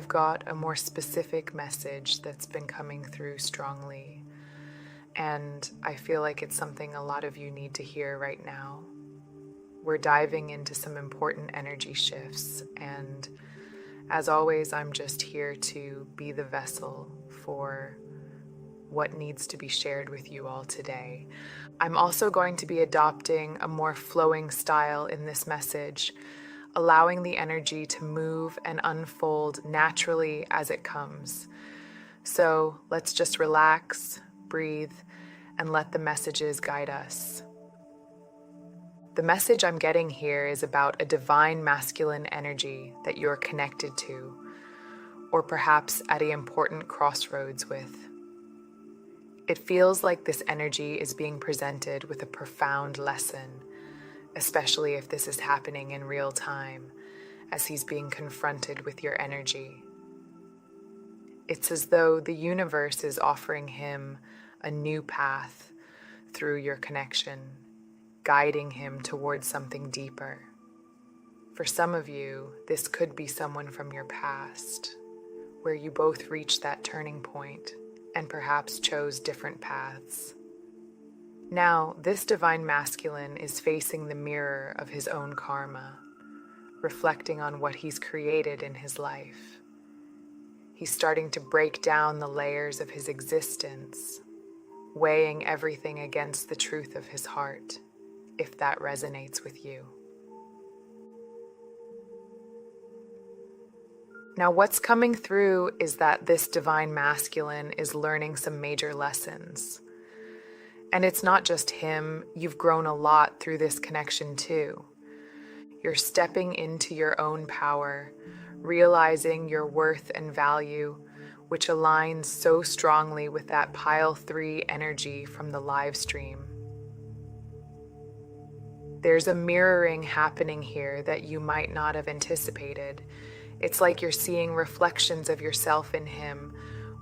I've got a more specific message that's been coming through strongly, and I feel like it's something a lot of you need to hear right now. We're diving into some important energy shifts, and as always, I'm just here to be the vessel for what needs to be shared with you all today. I'm also going to be adopting a more flowing style in this message, allowing the energy to move and unfold naturally as it comes. So let's just relax, breathe, and let the messages guide us. The message I'm getting here is about a divine masculine energy that you're connected to, or perhaps at an important crossroads with. It feels like this energy is being presented with a profound lesson, especially if this is happening in real time, as he's being confronted with your energy. It's as though the universe is offering him a new path through your connection, guiding him towards something deeper. For some of you, this could be someone from your past, where you both reached that turning point and perhaps chose different paths. Now, this divine masculine is facing the mirror of his own karma, reflecting on what he's created in his life. He's starting to break down the layers of his existence, weighing everything against the truth of his heart, if that resonates with you. Now, what's coming through is that this divine masculine is learning some major lessons. And it's not just him, you've grown a lot through this connection too. You're stepping into your own power, realizing your worth and value, which aligns so strongly with that pile 3 energy from the live stream. There's a mirroring happening here that you might not have anticipated. It's like you're seeing reflections of yourself in him,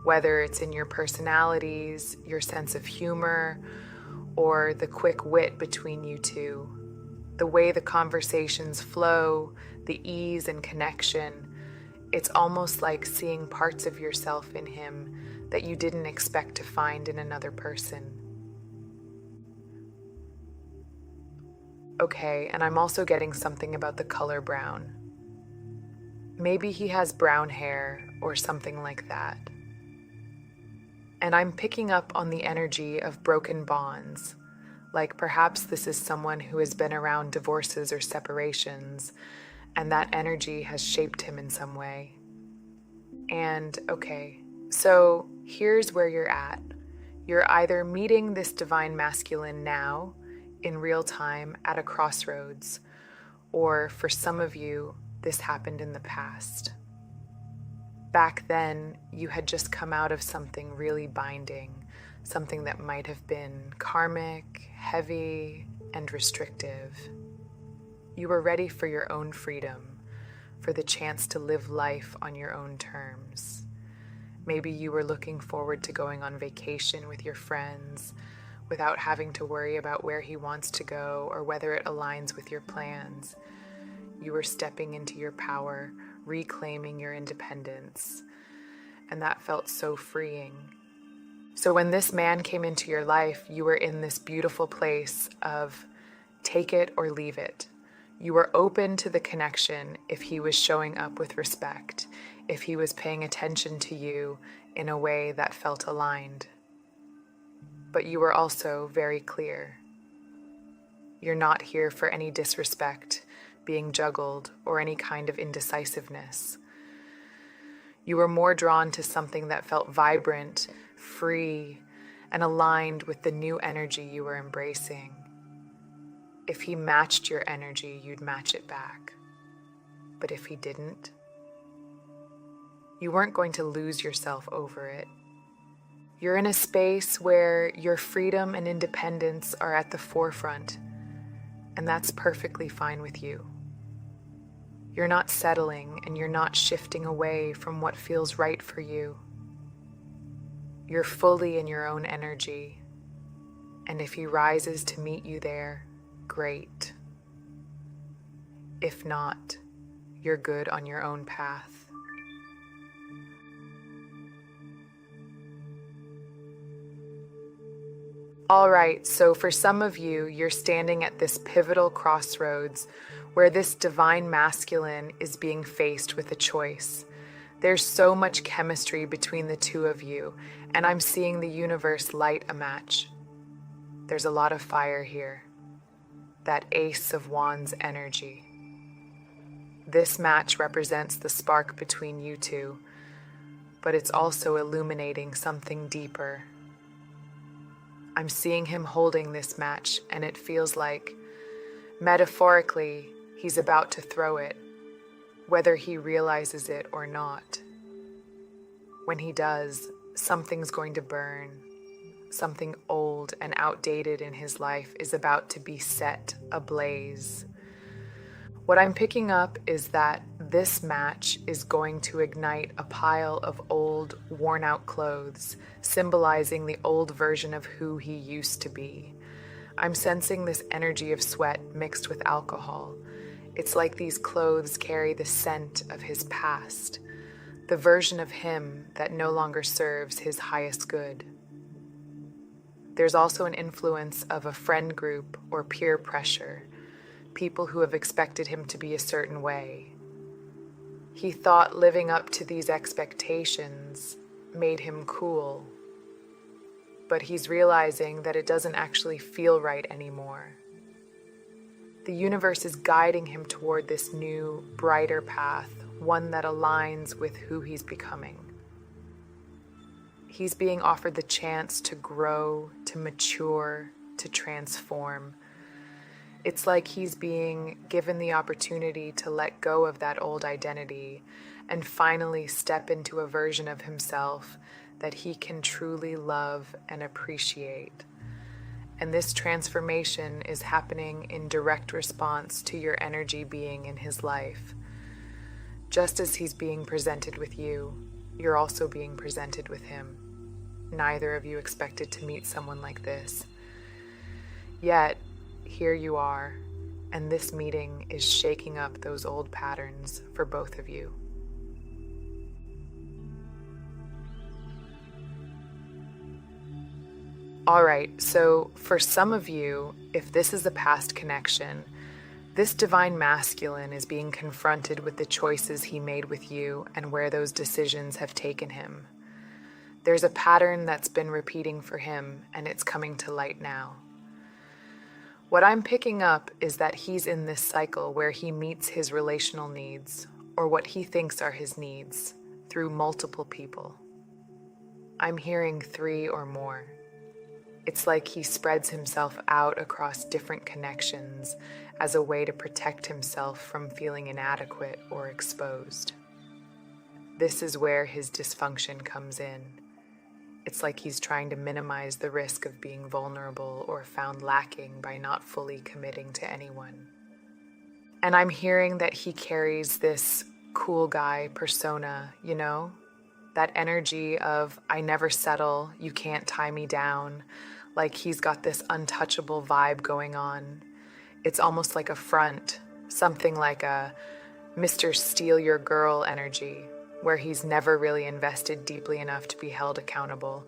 whether it's in your personalities, your sense of humor, or the quick wit between you two. The way the conversations flow, the ease and connection, it's almost like seeing parts of yourself in him that you didn't expect to find in another person. Okay, and I'm also getting something about the color brown. Maybe he has brown hair or something like that. And I'm picking up on the energy of broken bonds, like perhaps this is someone who has been around divorces or separations, and that energy has shaped him in some way. And okay, so here's where you're at. You're either meeting this divine masculine now, in real time, at a crossroads, or for some of you, this happened in the past. Back then, you had just come out of something really binding, something that might have been karmic, heavy, and restrictive. You were ready for your own freedom, for the chance to live life on your own terms. Maybe you were looking forward to going on vacation with your friends without having to worry about where he wants to go or whether it aligns with your plans. You were stepping into your power, reclaiming your independence, and that felt so freeing. So when this man came into your life, you were in this beautiful place of take it or leave it. You were open to the connection if he was showing up with respect, if he was paying attention to you in a way that felt aligned. But you were also very clear. You're not here for any disrespect, being juggled, or any kind of indecisiveness. You were more drawn to something that felt vibrant, free, and aligned with the new energy you were embracing. If he matched your energy, you'd match it back. But if he didn't, you weren't going to lose yourself over it. You're in a space where your freedom and independence are at the forefront, and that's perfectly fine with you. You're not settling and you're not shifting away from what feels right for you. You're fully in your own energy, and if he rises to meet you there, great. If not, you're good on your own path. All right, so for some of you, you're standing at this pivotal crossroads where this divine masculine is being faced with a choice. There's so much chemistry between the two of you, and I'm seeing the universe light a match. There's a lot of fire here, that Ace of Wands energy. This match represents the spark between you two, but it's also illuminating something deeper. I'm seeing him holding this match, and it feels like, metaphorically, he's about to throw it, whether he realizes it or not. When he does, something's going to burn. Something old and outdated in his life is about to be set ablaze. What I'm picking up is that this match is going to ignite a pile of old, worn-out clothes, symbolizing the old version of who he used to be. I'm sensing this energy of sweat mixed with alcohol. It's like these clothes carry the scent of his past, the version of him that no longer serves his highest good. There's also an influence of a friend group or peer pressure, people who have expected him to be a certain way. He thought living up to these expectations made him cool, but he's realizing that it doesn't actually feel right anymore. The universe is guiding him toward this new, brighter path, one that aligns with who he's becoming. He's being offered the chance to grow, to mature, to transform. It's like he's being given the opportunity to let go of that old identity and finally step into a version of himself that he can truly love and appreciate. And this transformation is happening in direct response to your energy being in his life. Just as he's being presented with you, you're also being presented with him. Neither of you expected to meet someone like this. Yet, here you are, and this meeting is shaking up those old patterns for both of you. All right, so for some of you, if this is a past connection, this divine masculine is being confronted with the choices he made with you and where those decisions have taken him. There's a pattern that's been repeating for him, and it's coming to light now. What I'm picking up is that he's in this cycle where he meets his relational needs, or what he thinks are his needs, through multiple people. I'm hearing 3 or more. It's like he spreads himself out across different connections as a way to protect himself from feeling inadequate or exposed. This is where his dysfunction comes in. It's like he's trying to minimize the risk of being vulnerable or found lacking by not fully committing to anyone. And I'm hearing that he carries this cool guy persona, you know? That energy of, I never settle, you can't tie me down. Like he's got this untouchable vibe going on. It's almost like a front, something like a Mr. Steal Your Girl energy, where he's never really invested deeply enough to be held accountable.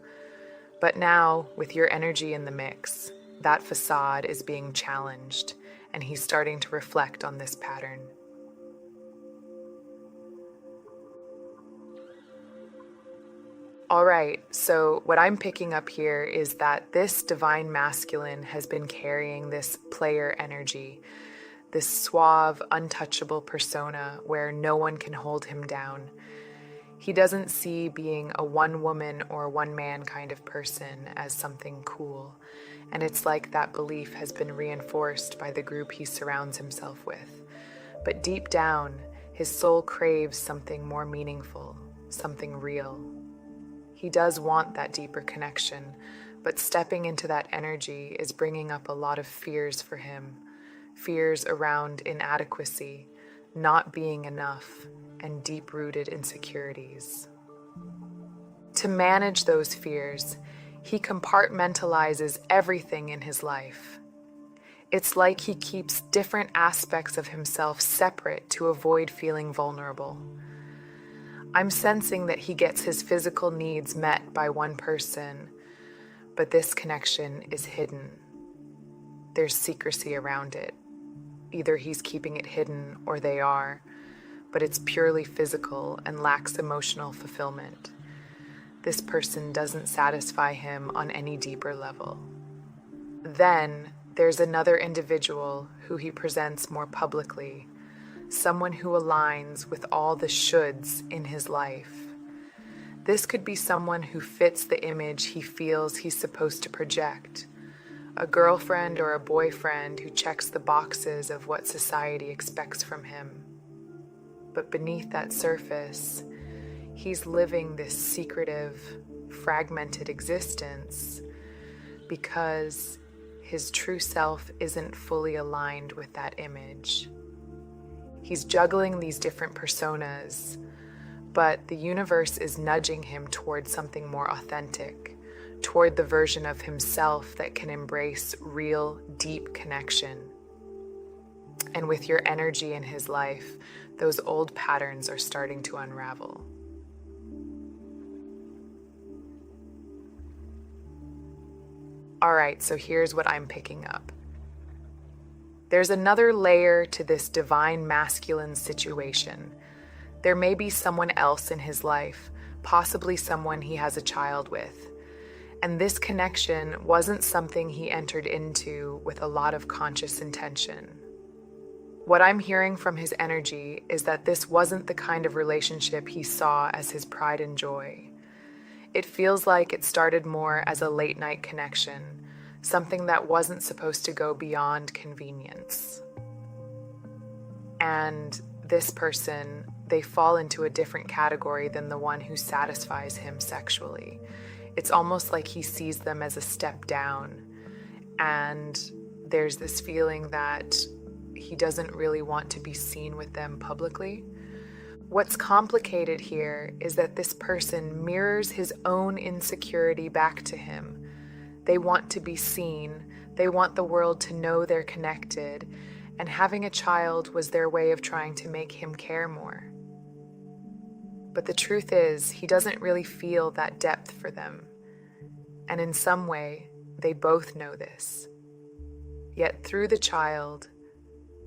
But now, with your energy in the mix, that facade is being challenged, and he's starting to reflect on this pattern. All right, so what I'm picking up here is that this divine masculine has been carrying this player energy, this suave, untouchable persona where no one can hold him down. He doesn't see being a one-woman or one-man kind of person as something cool, and it's like that belief has been reinforced by the group he surrounds himself with. But deep down, his soul craves something more meaningful, something real. He does want that deeper connection, but stepping into that energy is bringing up a lot of fears for him, fears around inadequacy, not being enough, and deep-rooted insecurities. To manage those fears, he compartmentalizes everything in his life. It's like he keeps different aspects of himself separate to avoid feeling vulnerable. I'm sensing that he gets his physical needs met by one person, but this connection is hidden. There's secrecy around it. Either he's keeping it hidden or they are, but it's purely physical and lacks emotional fulfillment. This person doesn't satisfy him on any deeper level. Then there's another individual who he presents more publicly, someone who aligns with all the shoulds in his life. This could be someone who fits the image he feels he's supposed to project, a girlfriend or a boyfriend who checks the boxes of what society expects from him. But beneath that surface, he's living this secretive, fragmented existence because his true self isn't fully aligned with that image. He's juggling these different personas, but the universe is nudging him toward something more authentic, toward the version of himself that can embrace real, deep connection. And with your energy in his life, those old patterns are starting to unravel. All right, so here's what I'm picking up. There's another layer to this divine masculine situation. There may be someone else in his life, possibly someone he has a child with. And this connection wasn't something he entered into with a lot of conscious intention. What I'm hearing from his energy is that this wasn't the kind of relationship he saw as his pride and joy. It feels like it started more as a late-night connection, something that wasn't supposed to go beyond convenience. And this person, they fall into a different category than the one who satisfies him sexually. It's almost like he sees them as a step down, and there's this feeling that he doesn't really want to be seen with them publicly. What's complicated here is that this person mirrors his own insecurity back to him. They want to be seen, they want the world to know they're connected, and having a child was their way of trying to make him care more. But the truth is, he doesn't really feel that depth for them. And in some way, they both know this. Yet through the child,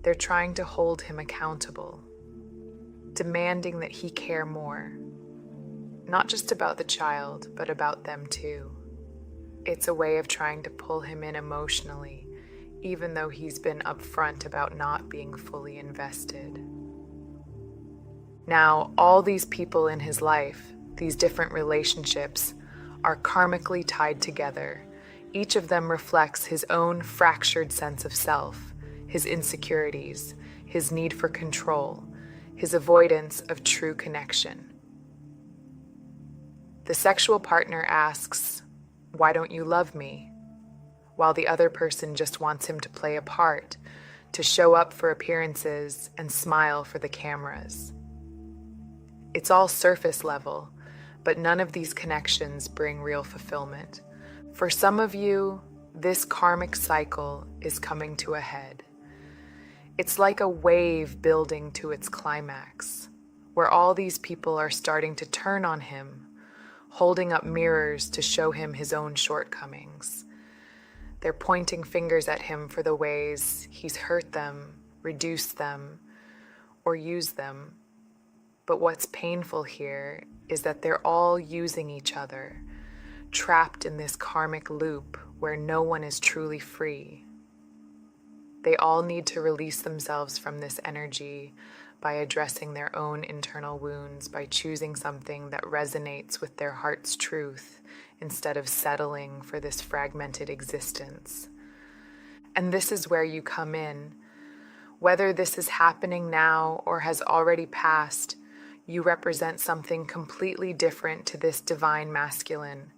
they're trying to hold him accountable, demanding that he care more. Not just about the child, but about them too. It's a way of trying to pull him in emotionally, even though he's been upfront about not being fully invested. Now, all these people in his life, these different relationships, are karmically tied together. Each of them reflects his own fractured sense of self, his insecurities, his need for control, his avoidance of true connection. The sexual partner asks, "Why don't you love me?" while the other person just wants him to play a part, to show up for appearances and smile for the cameras. It's all surface level, but none of these connections bring real fulfillment. For some of you, this karmic cycle is coming to a head. It's like a wave building to its climax, where all these people are starting to turn on him, holding up mirrors to show him his own shortcomings. They're pointing fingers at him for the ways he's hurt them, reduced them, or used them. But what's painful here is that they're all using each other, trapped in this karmic loop where no one is truly free. They all need to release themselves from this energy by addressing their own internal wounds, by choosing something that resonates with their heart's truth instead of settling for this fragmented existence. And this is where you come in. Whether this is happening now or has already passed, you represent something completely different to this divine masculine.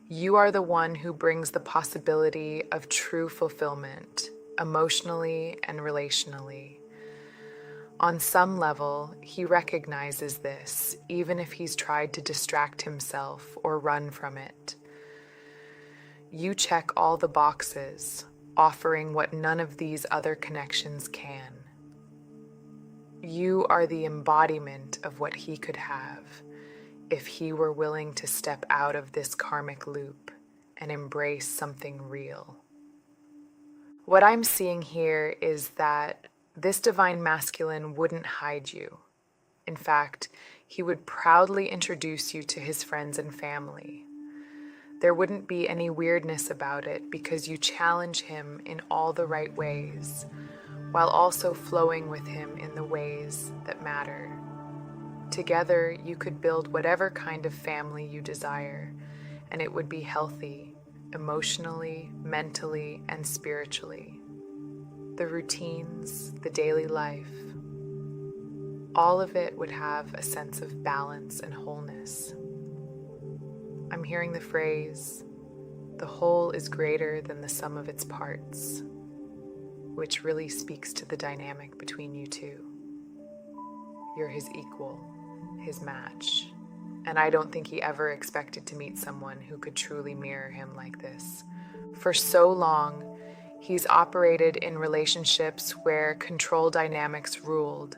You are the one who brings the possibility of true fulfillment, emotionally and relationally. On some level, he recognizes this, even if he's tried to distract himself or run from it. You check all the boxes, offering what none of these other connections can. You are the embodiment of what he could have if he were willing to step out of this karmic loop and embrace something real. What I'm seeing here is that this divine masculine wouldn't hide you. In fact, he would proudly introduce you to his friends and family. There wouldn't be any weirdness about it because you challenge him in all the right ways, while also flowing with him in the ways that matter. Together, you could build whatever kind of family you desire, and it would be healthy, emotionally, mentally, and spiritually. The routines, the daily life, all of it would have a sense of balance and wholeness. I'm hearing the phrase, the whole is greater than the sum of its parts, which really speaks to the dynamic between you two. You're his equal, his match, and I don't think he ever expected to meet someone who could truly mirror him like this. For so long, he's operated in relationships where control dynamics ruled,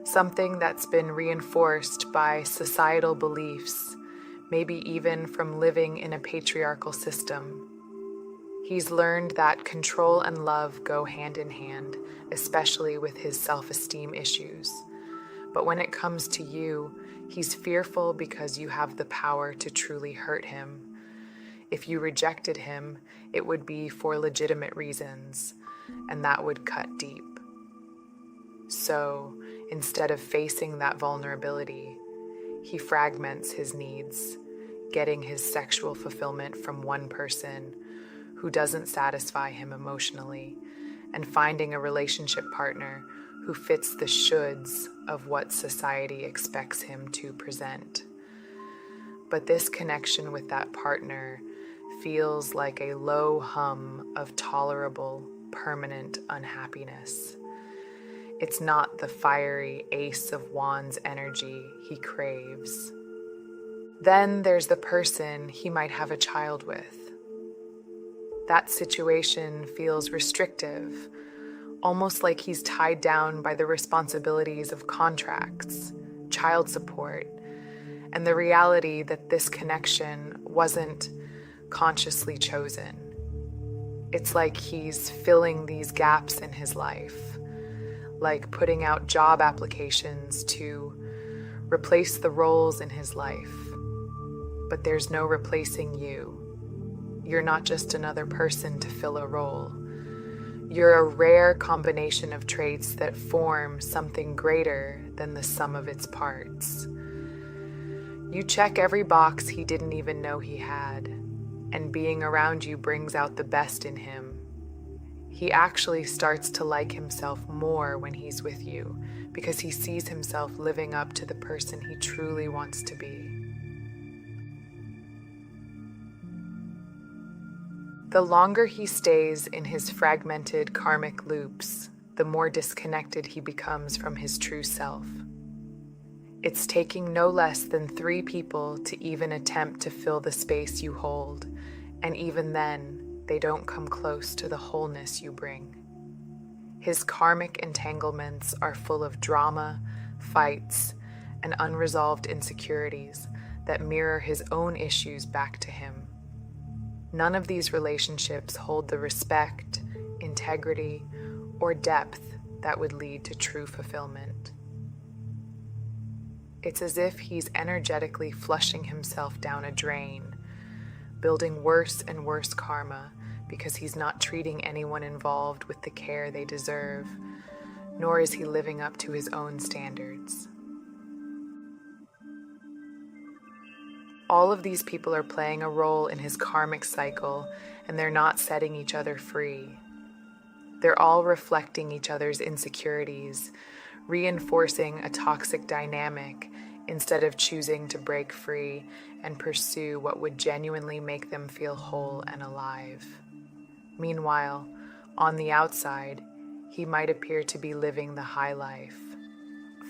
something that's been reinforced by societal beliefs, maybe even from living in a patriarchal system. He's learned that control and love go hand in hand, especially with his self-esteem issues. But when it comes to you, he's fearful because you have the power to truly hurt him. If you rejected him, it would be for legitimate reasons, and that would cut deep. So, instead of facing that vulnerability, he fragments his needs, getting his sexual fulfillment from one person who doesn't satisfy him emotionally, and finding a relationship partner who fits the shoulds of what society expects him to present. But this connection with that partner feels like a low hum of tolerable, permanent unhappiness. It's not the fiery Ace of Wands energy he craves. Then there's the person he might have a child with. That situation feels restrictive, almost like he's tied down by the responsibilities of contracts, child support, and the reality that this connection wasn't consciously chosen. It's like he's filling these gaps in his life, like putting out job applications to replace the roles in his life. But there's no replacing you. You're not just another person to fill a role. You're a rare combination of traits that form something greater than the sum of its parts. You check every box he didn't even know he had, and being around you brings out the best in him. He actually starts to like himself more when he's with you, because he sees himself living up to the person he truly wants to be. The longer he stays in his fragmented karmic loops, the more disconnected he becomes from his true self. It's taking no less than 3 people to even attempt to fill the space you hold, and even then, they don't come close to the wholeness you bring. His karmic entanglements are full of drama, fights, and unresolved insecurities that mirror his own issues back to him. None of these relationships hold the respect, integrity, or depth that would lead to true fulfillment. It's as if he's energetically flushing himself down a drain, building worse and worse karma because he's not treating anyone involved with the care they deserve, nor is he living up to his own standards. All of these people are playing a role in his karmic cycle, and they're not setting each other free. They're all reflecting each other's insecurities, reinforcing a toxic dynamic instead of choosing to break free and pursue what would genuinely make them feel whole and alive. Meanwhile, on the outside, he might appear to be living the high life,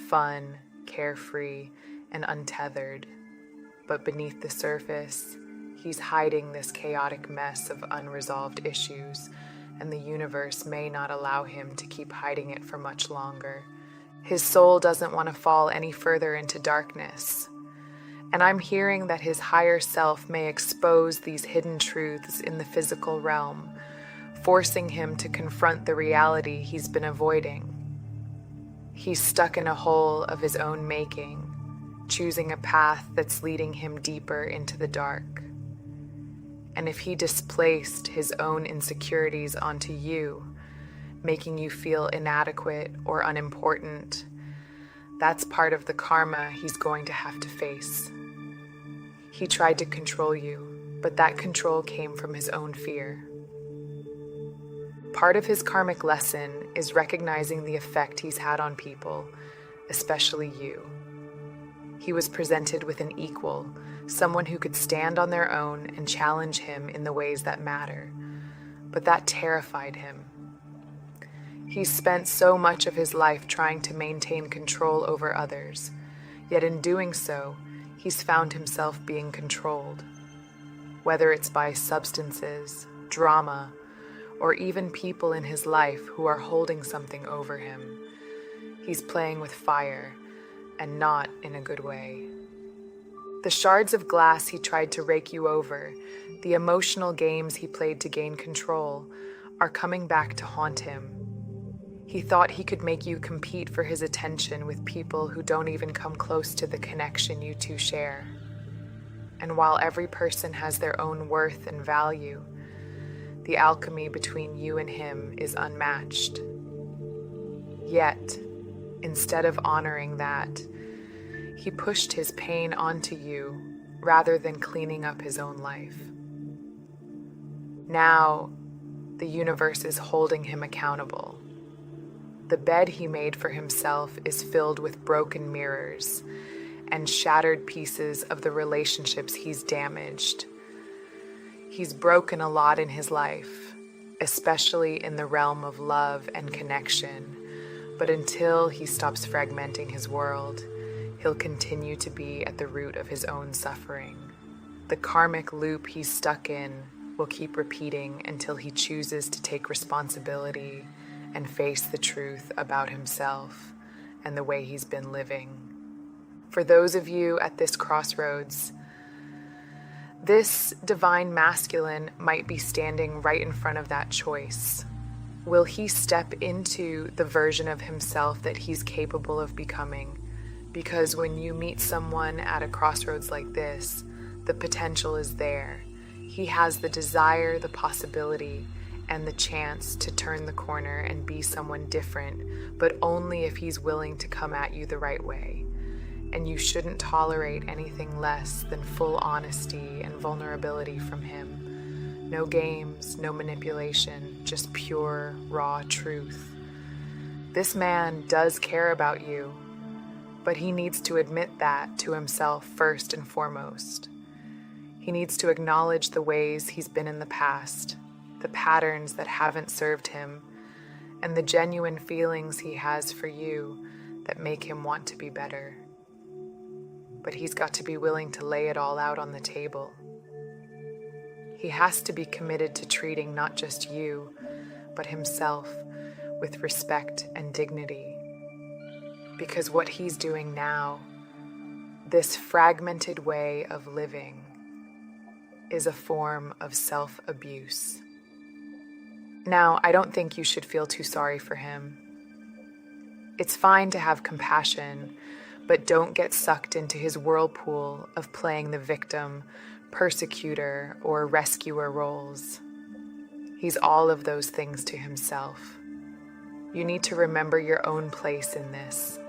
fun, carefree, and untethered. But beneath the surface, he's hiding this chaotic mess of unresolved issues, and the universe may not allow him to keep hiding it for much longer. His soul doesn't want to fall any further into darkness, And I'm hearing that his higher self may expose these hidden truths in the physical realm, forcing him to confront the reality he's been avoiding. He's stuck in a hole of his own making, choosing a path that's leading him deeper into the dark. And if he displaced his own insecurities onto you, making you feel inadequate or unimportant, that's part of the karma he's going to have to face. He tried to control you, but that control came from his own fear. Part of his karmic lesson is recognizing the effect he's had on people, especially you. He was presented with an equal, someone who could stand on their own and challenge him in the ways that matter, but that terrified him. He's spent so much of his life trying to maintain control over others, yet in doing so, he's found himself being controlled. Whether it's by substances, drama, or even people in his life who are holding something over him, he's playing with fire, and not in a good way. The shards of glass he tried to rake you over, the emotional games he played to gain control, are coming back to haunt him. He thought he could make you compete for his attention with people who don't even come close to the connection you two share. And while every person has their own worth and value, the alchemy between you and him is unmatched. Yet, instead of honoring that, he pushed his pain onto you rather than cleaning up his own life. Now, the universe is holding him accountable. The bed he made for himself is filled with broken mirrors and shattered pieces of the relationships he's damaged. He's broken a lot in his life, especially in the realm of love and connection, but until he stops fragmenting his world, he'll continue to be at the root of his own suffering. The karmic loop he's stuck in will keep repeating until he chooses to take responsibility and face the truth about himself and the way he's been living. For those of you at this crossroads, this divine masculine might be standing right in front of that choice. Will he step into the version of himself that he's capable of becoming? Because when you meet someone at a crossroads like this, the potential is there. He has the desire, the possibility, and the chance to turn the corner and be someone different, but only if he's willing to come at you the right way. And you shouldn't tolerate anything less than full honesty and vulnerability from him. No games, no manipulation, just pure, raw truth. This man does care about you, but he needs to admit that to himself first and foremost. He needs to acknowledge the ways he's been in the past, the patterns that haven't served him, and the genuine feelings he has for you that make him want to be better. But he's got to be willing to lay it all out on the table. He has to be committed to treating not just you, but himself with respect and dignity. Because what he's doing now, this fragmented way of living, is a form of self-abuse. Now, I don't think you should feel too sorry for him. It's fine to have compassion, but don't get sucked into his whirlpool of playing the victim, persecutor, or rescuer roles. He's all of those things to himself. You need to remember your own place in this.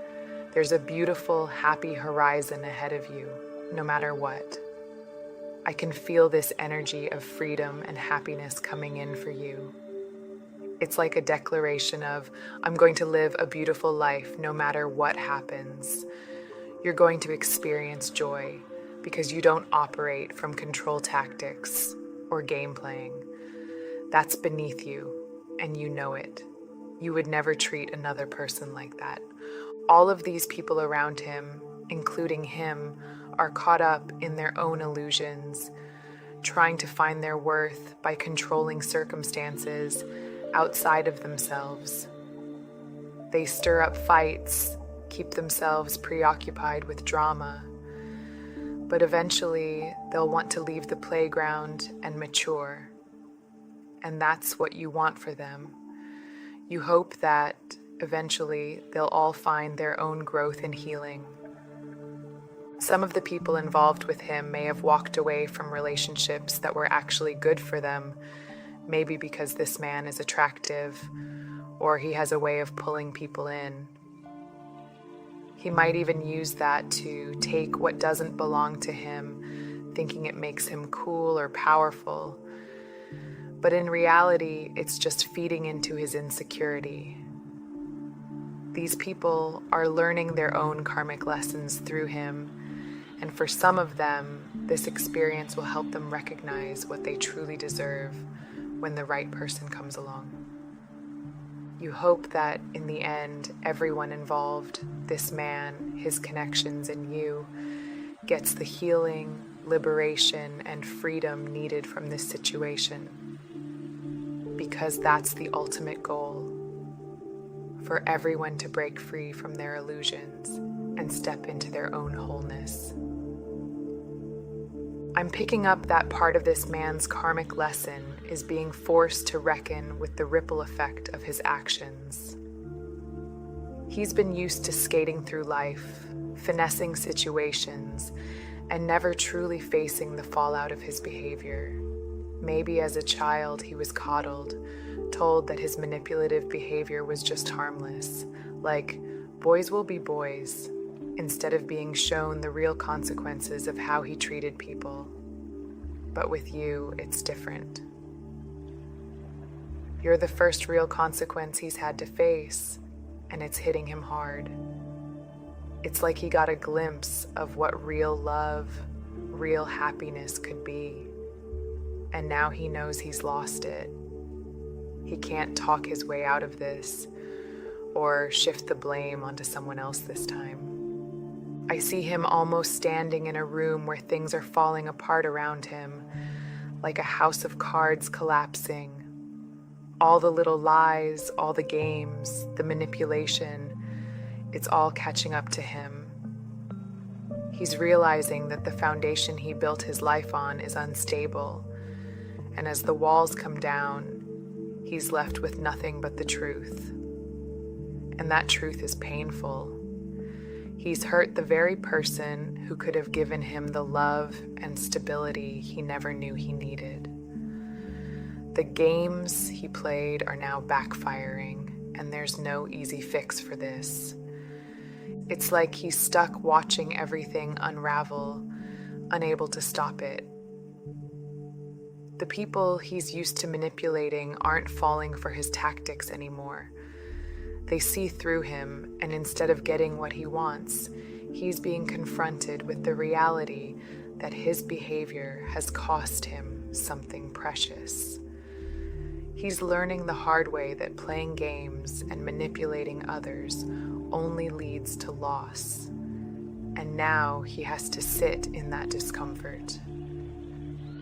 There's a beautiful, happy horizon ahead of you, no matter what. I can feel this energy of freedom and happiness coming in for you. It's like a declaration of, I'm going to live a beautiful life no matter what happens. You're going to experience joy because you don't operate from control tactics or game playing. That's beneath you, and you know it. You would never treat another person like that. All of these people around him, including him, are caught up in their own illusions, trying to find their worth by controlling circumstances outside of themselves. They stir up fights, keep themselves preoccupied with drama, but eventually they'll want to leave the playground and mature. And that's what you want for them. You hope that eventually they'll all find their own growth and healing. Some of the people involved with him may have walked away from relationships that were actually good for them, maybe because this man is attractive or he has a way of pulling people in. He might even use that to take what doesn't belong to him, thinking it makes him cool or powerful. But in reality, it's just feeding into his insecurity. These people are learning their own karmic lessons through him, and for some of them, this experience will help them recognize what they truly deserve when the right person comes along. You hope that in the end, everyone involved, this man, his connections, and you, gets the healing, liberation, and freedom needed from this situation. Because that's the ultimate goal, for everyone to break free from their illusions and step into their own wholeness. I'm picking up that part of this man's karmic lesson is being forced to reckon with the ripple effect of his actions. He's been used to skating through life, finessing situations, and never truly facing the fallout of his behavior. Maybe as a child he was coddled, told that his manipulative behavior was just harmless, like boys will be boys, instead of being shown the real consequences of how he treated people. But with you, it's different. You're the first real consequence he's had to face, and it's hitting him hard. It's like he got a glimpse of what real love, real happiness could be, and now he knows he's lost it. He can't talk his way out of this, or shift the blame onto someone else this time. I see him almost standing in a room where things are falling apart around him, like a house of cards collapsing. All the little lies, all the games, the manipulation, it's all catching up to him. He's realizing that the foundation he built his life on is unstable, and as the walls come down, he's left with nothing but the truth. And that truth is painful. He's hurt the very person who could have given him the love and stability he never knew he needed. The games he played are now backfiring, and there's no easy fix for this. It's like he's stuck watching everything unravel, unable to stop it. The people he's used to manipulating aren't falling for his tactics anymore. They see through him, and instead of getting what he wants, he's being confronted with the reality that his behavior has cost him something precious. He's learning the hard way that playing games and manipulating others only leads to loss, and now he has to sit in that discomfort.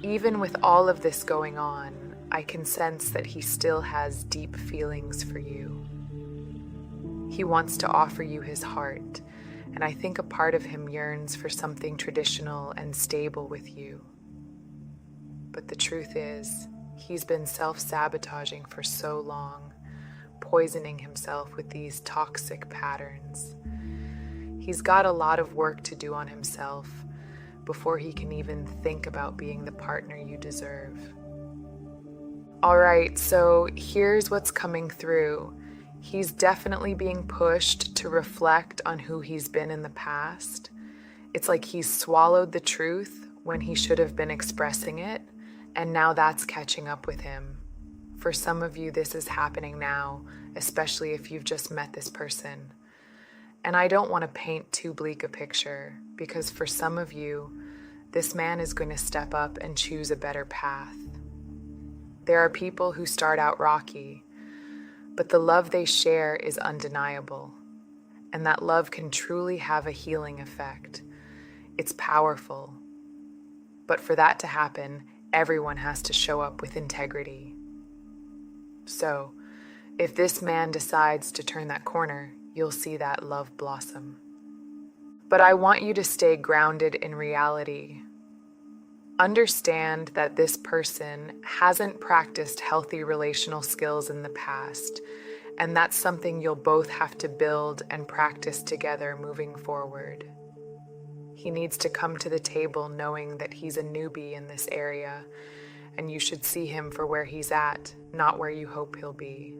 Even with all of this going on, I can sense that he still has deep feelings for you. He wants to offer you his heart, and I think a part of him yearns for something traditional and stable with you. But the truth is, he's been self-sabotaging for so long, poisoning himself with these toxic patterns. He's got a lot of work to do on himself before he can even think about being the partner you deserve. All right, so here's what's coming through. He's definitely being pushed to reflect on who he's been in the past. It's like he's swallowed the truth when he should have been expressing it, and now that's catching up with him. For some of you, this is happening now, especially if you've just met this person. And I don't want to paint too bleak a picture, because for some of you, this man is going to step up and choose a better path. There are people who start out rocky, but the love they share is undeniable, and that love can truly have a healing effect. It's powerful. But for that to happen, everyone has to show up with integrity. So, if this man decides to turn that corner, you'll see that love blossom. But I want you to stay grounded in reality. Understand that this person hasn't practiced healthy relational skills in the past, and that's something you'll both have to build and practice together moving forward. He needs to come to the table knowing that he's a newbie in this area, and you should see him for where he's at, not where you hope he'll be.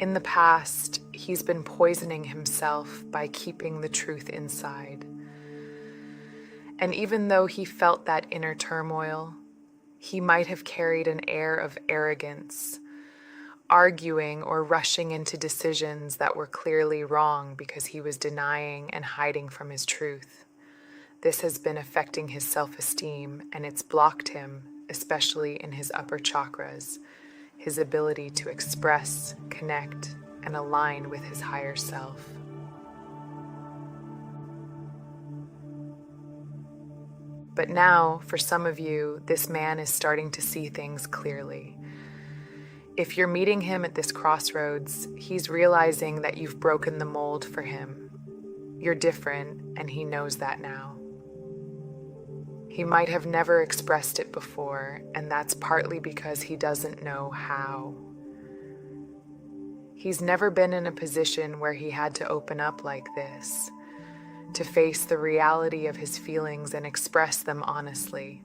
In the past, he's been poisoning himself by keeping the truth inside. And even though he felt that inner turmoil, he might have carried an air of arrogance, arguing or rushing into decisions that were clearly wrong because he was denying and hiding from his truth. This has been affecting his self-esteem, and it's blocked him, especially in his upper chakras, his ability to express, connect, and align with his higher self. But now, for some of you, this man is starting to see things clearly. If you're meeting him at this crossroads, he's realizing that you've broken the mold for him. You're different, and he knows that now. He might have never expressed it before, and that's partly because he doesn't know how. He's never been in a position where he had to open up like this, to face the reality of his feelings and express them honestly.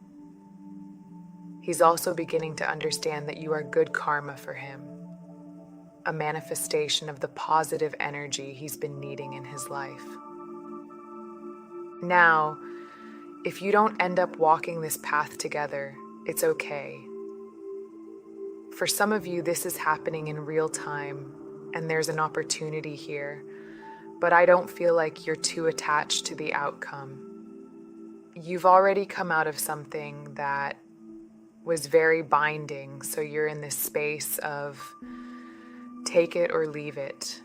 He's also beginning to understand that you are good karma for him, a manifestation of the positive energy he's been needing in his life. Now, if you don't end up walking this path together, it's okay. For some of you, this is happening in real time, and there's an opportunity here, but I don't feel like you're too attached to the outcome. You've already come out of something that was very binding, so you're in this space of take it or leave it.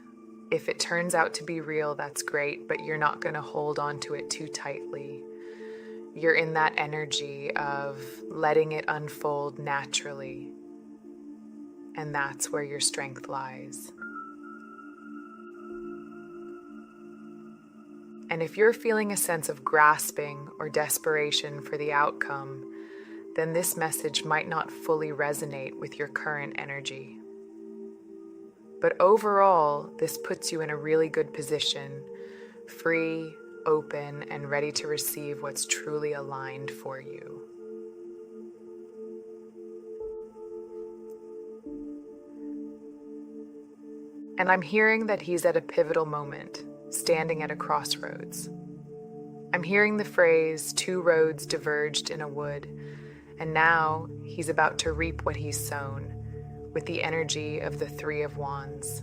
If it turns out to be real, that's great, but you're not going to hold on to it too tightly. You're in that energy of letting it unfold naturally, and that's where your strength lies. And if you're feeling a sense of grasping or desperation for the outcome, then this message might not fully resonate with your current energy. But overall, this puts you in a really good position, free, open, and ready to receive what's truly aligned for you. And I'm hearing that he's at a pivotal moment, standing at a crossroads. I'm hearing the phrase, 2 roads diverged in a wood, and now he's about to reap what he's sown, with the energy of the 3 of Wands.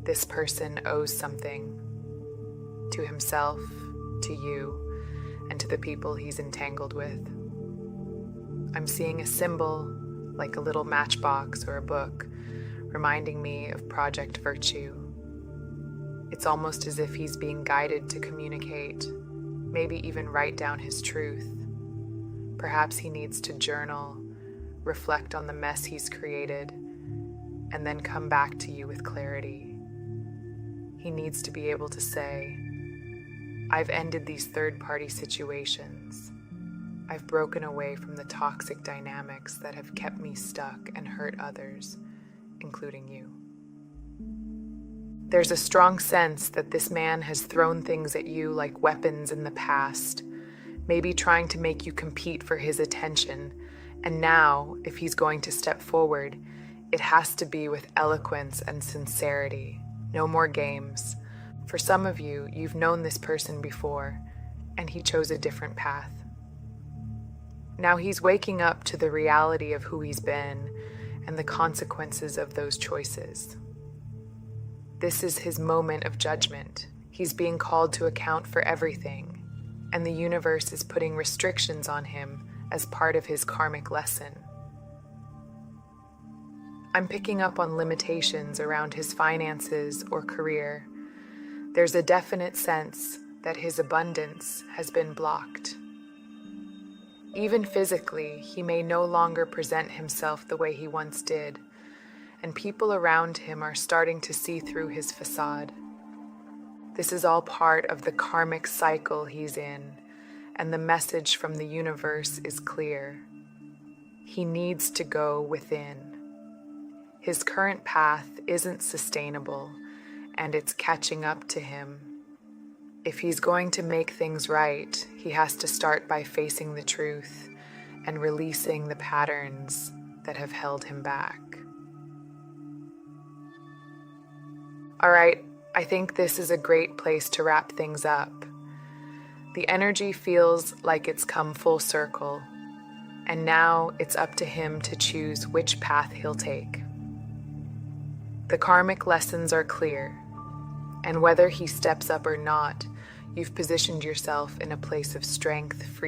This person owes something to himself, to you, and to the people he's entangled with. I'm seeing a symbol, like a little matchbox or a book, reminding me of Project Virtue. It's almost as if he's being guided to communicate, maybe even write down his truth. Perhaps he needs to journal, reflect on the mess he's created, and then come back to you with clarity. He needs to be able to say, I've ended these third-party situations. I've broken away from the toxic dynamics that have kept me stuck and hurt others, including you. There's a strong sense that this man has thrown things at you like weapons in the past, maybe trying to make you compete for his attention. And now, if he's going to step forward, it has to be with eloquence and sincerity. No more games. For some of you, you've known this person before, and he chose a different path. Now he's waking up to the reality of who he's been and the consequences of those choices. This is his moment of judgment. He's being called to account for everything, and the universe is putting restrictions on him as part of his karmic lesson. I'm picking up on limitations around his finances or career. There's a definite sense that his abundance has been blocked. Even physically, he may no longer present himself the way he once did, and people around him are starting to see through his facade. This is all part of the karmic cycle he's in, and the message from the universe is clear. He needs to go within. His current path isn't sustainable, and it's catching up to him. If he's going to make things right, he has to start by facing the truth and releasing the patterns that have held him back. All right, I think this is a great place to wrap things up. The energy feels like it's come full circle, and now it's up to him to choose which path he'll take. The karmic lessons are clear, and whether he steps up or not, you've positioned yourself in a place of strength, freedom,